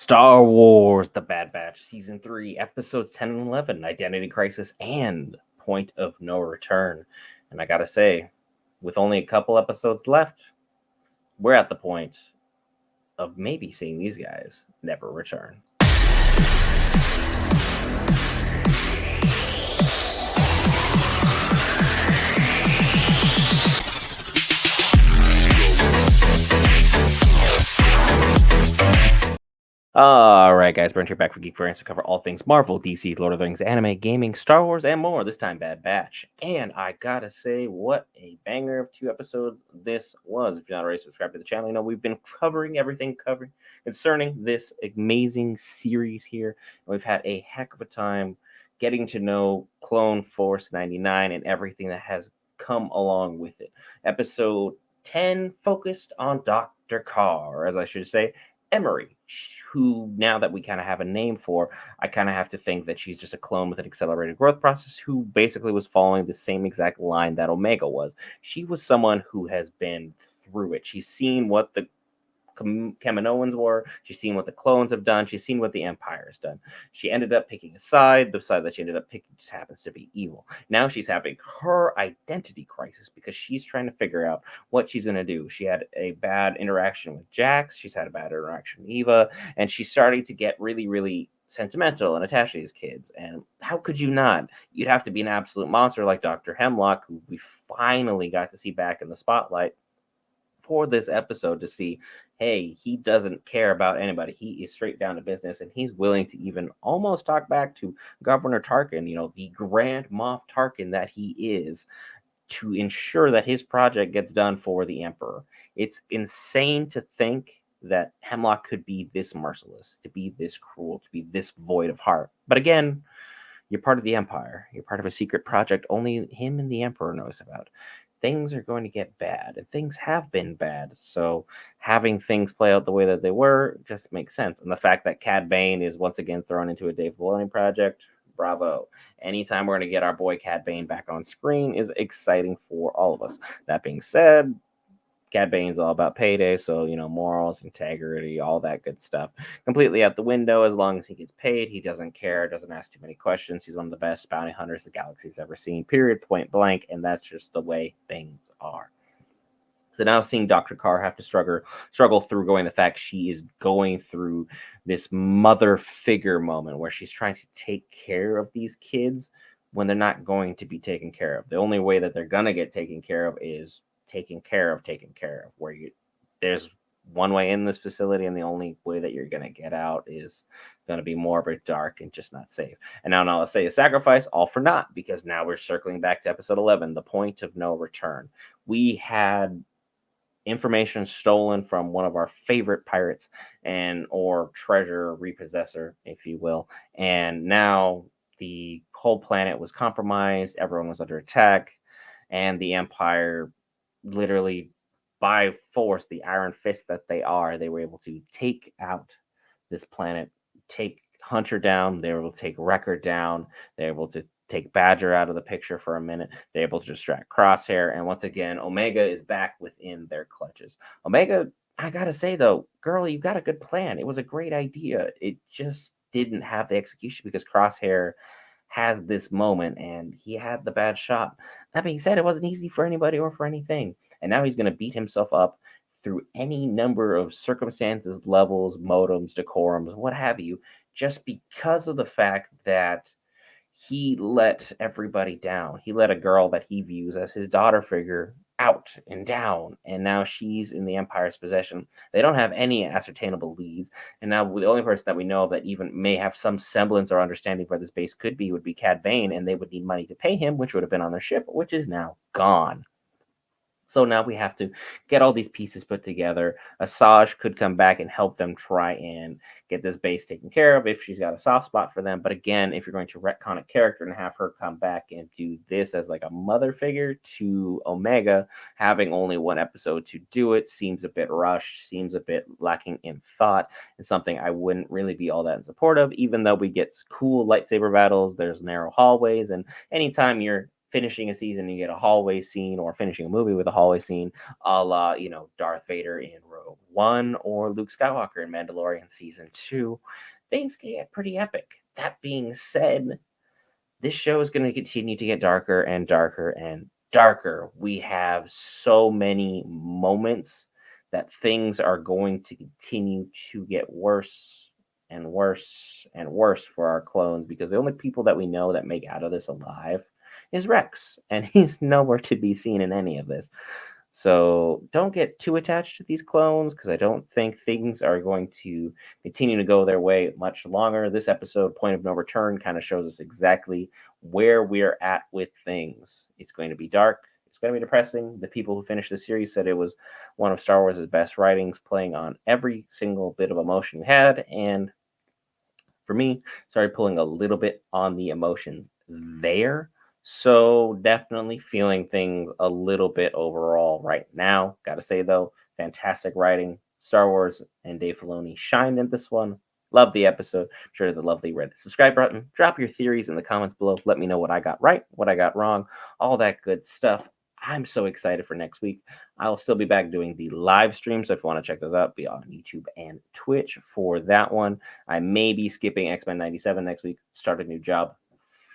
Star Wars The Bad Batch, Season 3, Episodes 10 and 11, Identity Crisis, and Point of No Return. And I gotta say, with only a couple episodes left, we're at the point of maybe seeing these guys never return. All right, guys, Brent here back for Geek to cover all things Marvel, DC, Lord of the Rings, anime, gaming, Star Wars, and more. This time, Bad Batch. And I gotta say, what a banger of 2 episodes this was. If you're not already subscribed to the channel, you know we've been covering everything concerning this amazing series here. And we've had a heck of a time getting to know Clone Force 99 and everything that has come along with it. Episode 10 focused on Dr. Carr, as I should say. Emery, who now that we kind of have a name for, I kind of have to think that she's just a clone with an accelerated growth process who basically was following the same exact line that Omega was. She was someone who has been through it. She's seen what the Kaminoans were. She's seen what the clones have done. She's seen what the Empire has done. She ended up picking a side. The side that she ended up picking just happens to be evil. Now she's having her identity crisis because she's trying to figure out what she's going to do. She had a bad interaction with Jax. She's had a bad interaction with Eva. And she's starting to get really, really sentimental and attached to these kids. And how could you not? You'd have to be an absolute monster like Dr. Hemlock, who we finally got to see back in the spotlight for this episode to see, hey, he doesn't care about anybody. He is straight down to business, and he's willing to even almost talk back to Governor Tarkin, the Grand Moff Tarkin that he is, to ensure that his project gets done for the Emperor. It's insane to think that Hemlock could be this merciless, to be this cruel, to be this void of heart. But again, you're part of the Empire. You're part of a secret project only him and the Emperor knows about. Things are going to get bad, and things have been bad. So having things play out the way that they were just makes sense. And the fact that CAD Bane is once again thrown into a Dave Filoni project, bravo. Anytime we're going to get our boy CAD Bane back on screen is exciting for all of us. That being said, CAD Bane's all about payday, so morals, integrity, all that good stuff, completely out the window. As long as he gets paid, he doesn't care, doesn't ask too many questions. He's one of the best bounty hunters the galaxy's ever seen. Period, point blank, and that's just the way things are. So now seeing Dr. Carr have to struggle through going the fact she is going through this mother figure moment where she's trying to take care of these kids when they're not going to be taken care of. The only way that they're gonna get taken care of is taken care of, where there's one way in this facility, and the only way that you're going to get out is going to be morbid, dark, and just not safe. And now let's say a sacrifice, all for naught, because now we're circling back to episode 11, the point of no return. We had information stolen from one of our favorite pirates or treasure repossessor, if you will, and now the whole planet was compromised, everyone was under attack, and the Empire literally by force, the iron fist that they are, they were able to take out this planet, take Hunter down, they were able to take Wrecker down, they were able to take Badger out of the picture for a minute, they're able to distract Crosshair, and once again, Omega is back within their clutches. Omega, I gotta say though, girl, you got a good plan. It was a great idea. It just didn't have the execution because Crosshair has this moment and he had the bad shot. That being said, it wasn't easy for anybody or for anything. And now he's going to beat himself up through any number of circumstances, levels, modems, decorums, what have you, just because of the fact that he let everybody down. He let a girl that he views as his daughter figure out and down, and now she's in the Empire's possession. They don't have any ascertainable leads, and now the only person that we know that even may have some semblance or understanding where this base could be would be CAD Bane, and they would need money to pay him, which would have been on their ship, which is now gone. So now we have to get all these pieces put together. Asajj could come back and help them try and get this base taken care of if she's got a soft spot for them. But again, if you're going to retcon a character and have her come back and do this as like a mother figure to Omega, having only one episode to do it seems a bit rushed, seems a bit lacking in thought, and something I wouldn't really be all that in support of, even though we get cool lightsaber battles, there's narrow hallways, and anytime you're finishing a season, you get a hallway scene, or finishing a movie with a hallway scene, a la, Darth Vader in Rogue One or Luke Skywalker in Mandalorian season 2, things can get pretty epic. That being said, this show is going to continue to get darker and darker and darker. We have so many moments that things are going to continue to get worse and worse and worse for our clones, because the only people that we know that make out of this alive is Rex, and he's nowhere to be seen in any of this. So don't get too attached to these clones, because I don't think things are going to continue to go their way much longer. This episode, Point of No Return, kind of shows us exactly where we're at with things. It's going to be dark. It's going to be depressing. The people who finished the series said it was one of Star Wars' best writings, playing on every single bit of emotion we had. And for me, started pulling a little bit on the emotions there. So definitely feeling things a little bit overall right now. Gotta say though, fantastic writing. Star Wars and Dave Filoni shined in this one. Love the episode. Sure, the lovely red subscribe button. Drop your theories in the comments below. Let me know what I got right, what I got wrong, all that good stuff. I'm so excited for next week. I'll still be back doing the live stream. So if you want to check those out, be on YouTube and Twitch for that one. I may be skipping X-Men 97 next week. Start a new job.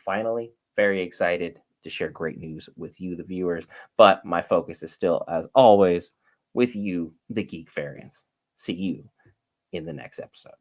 Finally, very excited to share great news with you, the viewers. But my focus is still, as always, with you, the Geek Variants. See you in the next episode.